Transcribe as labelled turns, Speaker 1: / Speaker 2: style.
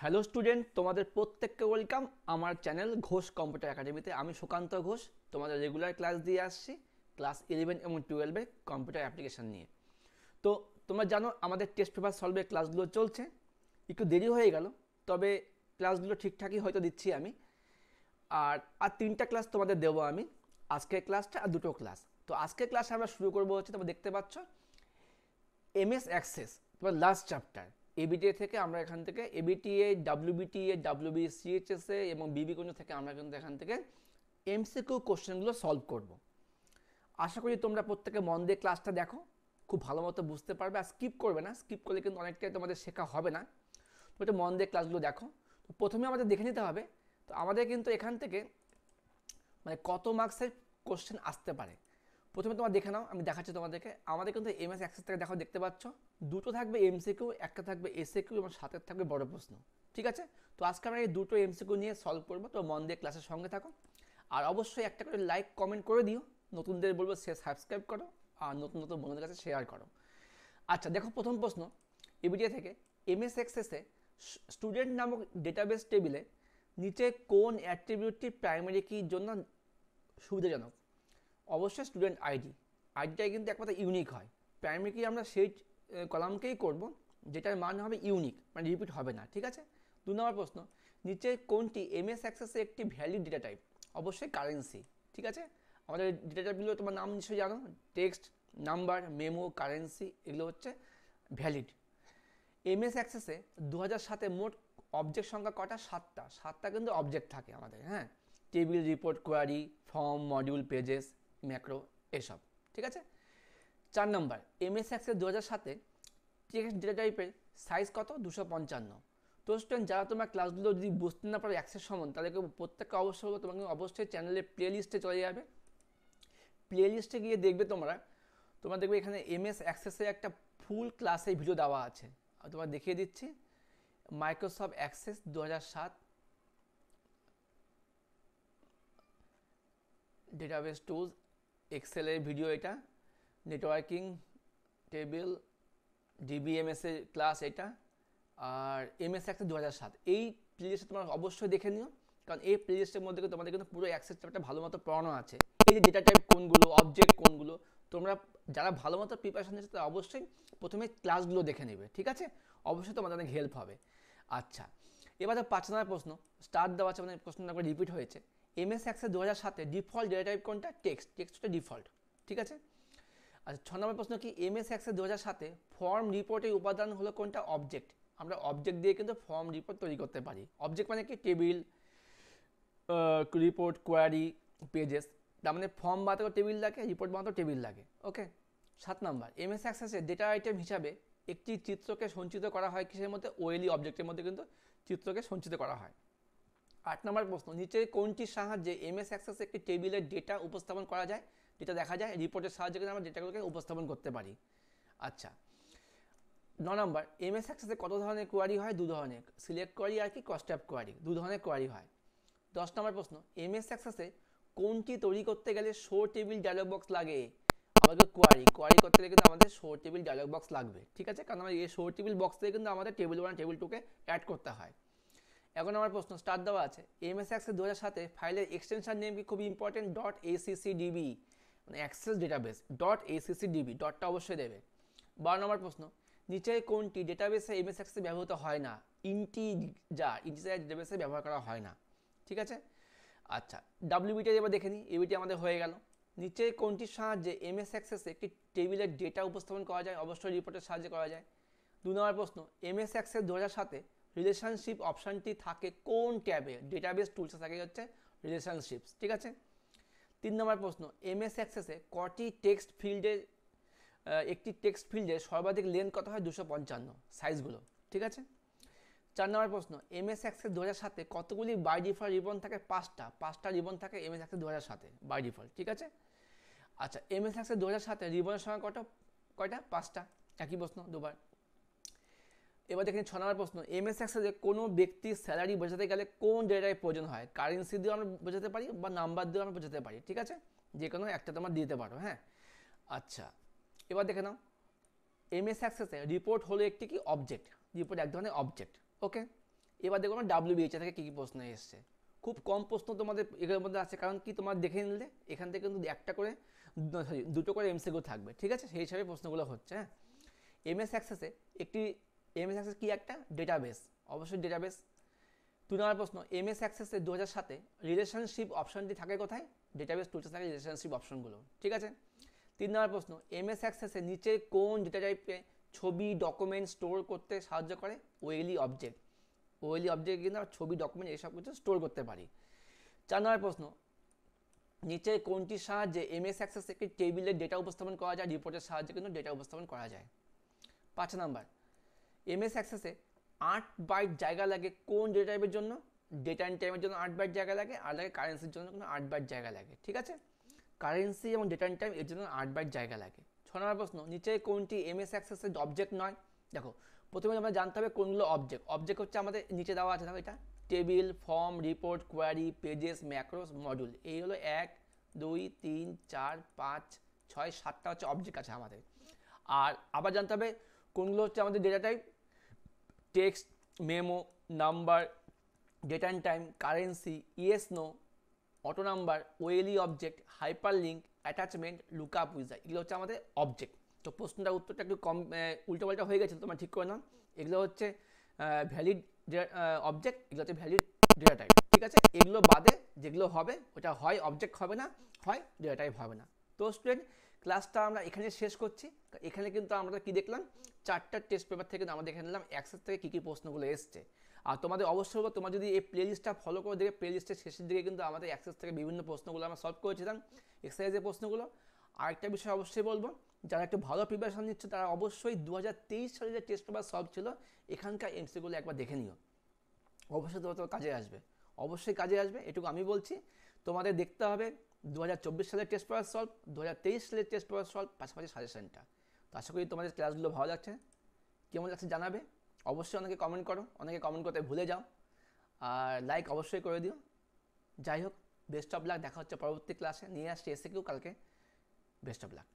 Speaker 1: Hello student, তোমাদের প্রত্যেককে welcome আমার চ্যানেল ঘোষ কম্পিউটার একাডেমিতে। আমি সুকান্ত ঘোষ তোমাদের রেগুলার ক্লাস দিয়ে আসছি ক্লাস 11 এবং 12-এ কম্পিউটার অ্যাপ্লিকেশন নিয়ে। তো তোমরা জানো আমাদের টেস্ট পেপার সলভের ক্লাসগুলো চলছে, একটু দেরি হয়ে গেল, তবে ক্লাসগুলো ঠিকঠাকই হয়তো দিচ্ছি আমি। আর আর তিনটা ক্লাস তোমাদের দেবো আমি, আজকের ক্লাসটা আর দুটো ক্লাস। তো আজকের ক্লাসে আমরা শুরু করবো হচ্ছে, তোমরা দেখতে পাচ্ছ এমএস অ্যাক্সেস, তোমার লাস্ট চ্যাপ্টার। এবিটিএ থেকে আমরা এখান থেকে এবিটিএ, ডাব্লিউবিটিএ, ডাব্লিউবিসিএইচএসএ এবং বিবিকুঞ্জ থেকে আমরা কিন্তু এখান থেকে এমসিকিউ কোশ্চেনগুলো সলভ করব। আশা করি তোমরা প্রত্যেকে মন দিয়ে ক্লাসটা দেখো, খুব ভালো মতো বুঝতে পারবে। আর স্কিপ করবে না, স্কিপ করলে কিন্তু অনেকটাই তোমাদের শেখা হবে না। তো একটু মন দিয়ে ক্লাসগুলো দেখো। তো প্রথমে আমাদের দেখে নিতে হবে, তো আমাদের কিন্তু এখান থেকে মানে কত মার্কসের কোশ্চেন আসতে পারে। প্রথমে তোমার দেখে নাও, আমি দেখাচ্ছি তোমাদেরকে। আমাদের কিন্তু এমএস অ্যাক্সেস থেকে দেখো, দেখতে পাচ্ছ দুটো থাকবে এমসিকিউ, একটা থাকবে এসএকিউ এবং সাথে থাকবে বড় প্রশ্ন। ঠিক আছে, তো আজকে আমরা এই দুটো এমসিকিউ নিয়ে সলভ করবো। তো মন দিয়ে ক্লাসের সঙ্গে থাকো, আর অবশ্যই একটা করে লাইক কমেন্ট করে দিও। নতুনদের বলবো সে সাবস্ক্রাইব করো, আর নতুন নতুন বন্ধুদের কাছে শেয়ার করো। আচ্ছা দেখো, প্রথম প্রশ্ন এবিটিএ থেকে, এমএস অ্যাক্সেসে স্টুডেন্ট নামক ডেটাবেস টেবিলে নিচে কোন অ্যাট্রিবিউটটি প্রাইমারি কির জন্য সুবিধাজনক? অবশ্যই স্টুডেন্ট আইডি। আইডিটাই কিন্তু একমাত্র ইউনিক হয়। প্রাইমারি কি আমরা সেই কলামকেই করব যেটার মান হবে ইউনিক, মানে রিপিট হবে না। ঠিক আছে, 2 নম্বর প্রশ্ন, নিচে কোনটি এমএস অ্যাক্সেসে একটি ভ্যালিড ডেটা টাইপ? অবশ্যই কারেন্সি। ঠিক আছে, আমাদের ডেটা টাইপগুলো তোমার নাম নিশ্চয়ই জানো, টেক্সট, নাম্বার, মেমো, কারেন্সি, এগুলো হচ্ছে ভ্যালিড। এমএস অ্যাক্সেসে 2007-এ মোট অবজেক্ট সংখ্যা কটা? 7টা। 7টা কিন্তু অবজেক্ট থাকে আমাদের, হ্যাঁ। Table, report, query, form, module, pages, macro, এসব। ঠিক আছে। 4 নম্বর, এমএস অ্যাক্সেস 2007-এ টেক্সট ডেটা টাইপের সাইজ কত? 255। তো স্টুডেন্ট, যারা তোমার ক্লাসগুলো যদি বুঝতে না পারো অ্যাক্সেস সম্বন্ধে, তাদেরকে প্রত্যেককে অবশ্যই বলবো তোমাকে অবশ্যই চ্যানেলের প্লে লিস্টে চলে যাবে। প্লে লিস্টে গিয়ে দেখবে তোমরা দেখবে এখানে এমএস অ্যাক্সেসের একটা ফুল ক্লাসের ভিডিও দেওয়া আছে। তোমার দেখিয়ে দিচ্ছি, মাইক্রোসফট অ্যাক্সেস 2007 ডেটাবেস টুলস, এক্সেলের ভিডিও এটা, নেটওয়ার্কিং টেবিল, ডিবিএমএসের ক্লাস এটা, আর এমএস অ্যাক্সেস 2007। এই প্লেলিস্টে তোমরা অবশ্যই দেখে নিও, কারণ এই প্লেলিস্টের মধ্যে তোমাদের কিন্তু পুরো অ্যাক্সেস চ্যাপ্টারটা ভালো মতো পড়ানো আছে। এই যে ডেটা টাইপ কোনগুলো, অবজেক্ট কোনগুলো, তোমরা যারা ভালো মতো প্রিপারেশন নিচ্ছে তারা অবশ্যই প্রথমে ক্লাসগুলো দেখে নেবে। ঠিক আছে, অবশ্যই তোমাদের অনেক হেল্প হবে। আচ্ছা, এবার 5 নম্বর প্রশ্ন, স্টার্ট দেওয়া আছে, মানে প্রশ্নটা একবার রিপিট হয়েছে। এমএস অ্যাক্সেস 2007-এ ডিফল্ট ডেটা টাইপ কোনটা? টেক্সট। টেক্সটটা ডিফল্ট। ঠিক আছে। আচ্ছা, 6 নম্বর প্রশ্ন কি, এমএস অ্যাক্সেস 2007-এ ফর্ম রিপোর্টের উপাদান হলো কোনটা? অবজেক্ট। আমরা অবজেক্ট দিয়ে কিন্তু ফর্ম রিপোর্ট তৈরি করতে পারি। অবজেক্ট মানে কি? Table, report, query, pages. তার মানে ফর্ম বানাতে টেবিল লাগে, রিপোর্ট বানাতে টেবিল লাগে। ওকে। 7 নম্বর, এমএস অ্যাক্সেসে ডেটা আইটেম হিসাবে একটি চিত্রকে সঞ্চিত করা হয় কিসের মধ্যে? ওএলই অবজেক্টের মধ্যে কিন্তু চিত্রকে সঞ্চিত করা হয়। 8 নম্বর প্রশ্ন, নিচে কোনটির সাহায্যে এমএস অ্যাক্সেসে একটি টেবিলের ডেটা উপস্থাপন করা যায়? যেটা দেখা যায় রিপোর্টের সাহায্যে কিন্তু আমরা ডেটাগুলোকে উপস্থাপন করতে পারি। আচ্ছা, 9 নম্বর, এমএস অ্যাক্সেসে কত ধরনের কোয়ারি হয়? 2 ধরনের, সিলেক্ট কোয়ারি আর কি কস্ট্যাপ কোয়ারি, 2 ধরনের কোয়ারি হয়। 10 নম্বর প্রশ্ন, এমএস অ্যাক্সেসে কোনটি তৈরি করতে গেলে শো টেবিল ডায়লগ বক্স লাগে? আমাদের কোয়ারি করতে গেলে কিন্তু আমাদের শো টেবিল ডায়লগ বক্স লাগবে। ঠিক আছে, কারণ আমাদের এই শো টেবিল বক্স থেকে কিন্তু আমাদের টেবিল 1 টেবিল 2-কে অ্যাড করতে হয়। এখন আমার প্রশ্ন, স্টার্ট দেওয়া আছে, এমএস অ্যাক্সেস 2007-এ ফাইলের এক্সটেনশন নেম কি? খুবই ইম্পর্টেন্ট, ডট এসিসিডিবি, মানে অ্যাক্সেস ডেটাবেস, ডট এসিসিডিবি, ডটটা অবশ্যই দেবে। 12 নম্বর প্রশ্ন, নিচে কোনটি ডেটাবেসে এমএস অ্যাক্সেসে ব্যবহৃত হয় না? ইন্টিজার ডেটাবেসে ব্যবহার করা হয় না। ঠিক আছে। আচ্ছা, ডাব্লিউবিটি এবার দেখে নিই। এবিটি আমাদের হয়ে গেল। নিচে কোনটির সাহায্যে এমএস অ্যাক্সেসে একটি টেবিলের ডেটা উপস্থাপন করা যায়? অবশ্যই রিপোর্টের সাহায্যে করা যায়। 2 নম্বর প্রশ্ন, এমএস অ্যাক্সেস 2007-এ রিলেশনশিপ অপশানটি থাকে কোন ট্যাবে? ডেটাবেস টুলসে থাকে হচ্ছে রিলেশনশিপস। ঠিক আছে। 3 নম্বর প্রশ্ন, এমএস অ্যাক্সেসে কটি টেক্সট ফিল্ডের একটি টেক্সট ফিল্ডের সর্বাধিক লেন্থ কত হয়? 255 সাইজগুলো। ঠিক আছে। 4 নম্বর প্রশ্ন, এমএস অ্যাক্সেস 2007-এ কতগুলি বাই ডিফল্ট রিবন থাকে? 5টা রিবন থাকে এমএস অ্যাক্সেস 2007-এ বাই ডিফল্ট। ঠিক আছে। আচ্ছা, এমএস অ্যাক্সেস 2007-এ রিবনের সংখ্যা কয়টা? 5টা। একই প্রশ্ন দুবার। এবার দেখেন 6 নম্বর প্রশ্ন, এমএস অ্যাক্সেসে কোনো ব্যক্তির স্যালারি বোঝাতে গেলে কোন ডেটার প্রয়োজন হয়? কারেন্সি দিয়েও আমরা বোঝাতে পারি বা নাম্বার দিয়েও আমরা বোঝাতে পারি। ঠিক আছে, যে কোনো একটা তোমরা দিতে পারো, হ্যাঁ। আচ্ছা, এবার দেখে নাও, এমএস অ্যাক্সেসে রিপোর্ট হলো একটি কি? অবজেক্ট। রিপোর্ট এক ধরনের অবজেক্ট। ওকে। এবার দেখো আমরা WBHA থেকে কী কী প্রশ্ন এসছে। খুব কম প্রশ্ন তোমাদের এগুলোর মধ্যে আছে, কারণ কি তোমার দেখে নিলে এখান থেকে কিন্তু একটা করে সরি দুটো করে MCQ থাকবে, ঠিক আছে, সেই হিসাবে প্রশ্নগুলো হচ্ছে। হ্যাঁ, এমএস অ্যাক্সেসে একটি এমএস অ্যাক্সেস কি একটা ডেটাবেস, অবশ্যই ডেটাবেস। 2 নম্বর প্রশ্ন, এমএস অ্যাক্সেসে 2007 রিলেশনশিপ অপশনটি থাকে কোথায়? ডেটাবেস টুলসে থাকে রিলেশনশিপ অপশনগুলো, ঠিক আছে। 3 নম্বর প্রশ্ন, এমএস অ্যাক্সেসে নিচে কোন ডেটা টাইপে ছবি ডকুমেন্ট স্টোর করতে সাহায্য করে? ওএলই অবজেক্ট। ওএলই অবজেক্ট কিন্তু আমরা ছবি ডকুমেন্ট এইসব কিছু স্টোর করতে পারি। 4 নম্বর প্রশ্ন, নিচে কোনটির সাহায্যে এমএস অ্যাক্সেস একটি টেবিলের ডেটা উপস্থাপন করা যায়? রিপোর্টের সাহায্যে কিন্তু ডেটা উপস্থাপন করা যায়। 5 নাম্বার, এমএস অ্যাক্সেসে 8 বাইট জায়গা লাগে কোন ডেটা টাইপের জন্য? ডেটা অ্যান্ড টাইমের জন্য 8 বাইট জায়গা লাগে, আর লাগে কারেন্সির জন্য কিন্তু 8 বাইট জায়গা লাগে, ঠিক আছে। কারেন্সি এবং ডেটা অ্যান্ড টাইম এর জন্য 8 বাইট জায়গা লাগে। 6 নম্বর প্রশ্ন, নিচে কোনটি এমএস অ্যাক্সেসের অবজেক্ট নয়? দেখো, প্রথমে আমরা জানতে হবে কোনগুলো অবজেক্ট। অবজেক্ট হচ্ছে আমাদের নিচে দেওয়া আছে, দেখো এটা table, form, report, query, pages, macros, module. এই হলো 1 2 3 4 5 6 7টা হচ্ছে অবজেক্ট আছে আমাদের। আর আবার জানতে হবে কোনগুলো হচ্ছে আমাদের data type. Text, memo, number, data and time, currency, yes no, auto number, OLE object, hyperlink, attachment, lookup wizard, এগুলো হচ্ছে আমাদের অবজেক্ট। তো প্রশ্নটার উত্তরটা একটু কম উল্টোপাল্টা হয়ে গেছে, তোমরা ঠিক করে নাও। এগুলো হচ্ছে ভ্যালিড অবজেক্ট, এগুলো হচ্ছে ভ্যালিড ডেটা টাইপ, ঠিক আছে। এগুলো বাদে যেগুলো হবে ওটা হয় অবজেক্ট হবে না, হয় ডেটা টাইপ হবে না। তো স্টুডেন্ট, ক্লাসটা আমরা এখানে শেষ করছি। এখানে কিন্তু আমরা কি দেখলাম, 4টা টেস্ট পেপার থেকে আমরা দেখে নিলাম অ্যাক্সেস থেকে কী কী প্রশ্নগুলো এসছে। আর তোমাদের অবশ্যই বলবো, তোমরা যদি এই প্লেলিস্টটা ফলো করে দেখবে, প্লেলিস্টের শেষের দিকে কিন্তু আমাদের অ্যাক্সেস থেকে বিভিন্ন প্রশ্নগুলো আমরা সলভ করেছিলাম, এক্সারসাইজের প্রশ্নগুলো। আরেকটা বিষয় অবশ্যই বলবো, যারা একটু ভালো প্রিপারেশন নিচ্ছে তারা অবশ্যই 2023 সালে যে টেস্ট পেপার সলভ ছিল এখানকার এমসিগুলো একবার দেখে নিও, অবশ্যই তোমার কাজে আসবে, অবশ্যই কাজে আসবে, এটুকু আমি বলছি। তোমাদের দেখতে হবে 2024 সালের টেস্ট পেপার সলভ, 2023 সালের টেস্ট পেপার সলভ, পাশাপাশি সাজেশনটা। তো আশা করি তোমাদের ক্লাসগুলো ভালো লাগছে, কেমন লাগছে জানাবে। অবশ্যই অনেকে কমেন্ট করো, অনেকে কমেন্ট করতে ভুলে যাও, আর লাইক অবশ্যই করে দিও। যাই হোক, বেস্ট অফ লাক, দেখা হচ্ছে পরবর্তী ক্লাসে, নিয়ে আসছি এসে কেউ কালকে। Best of luck.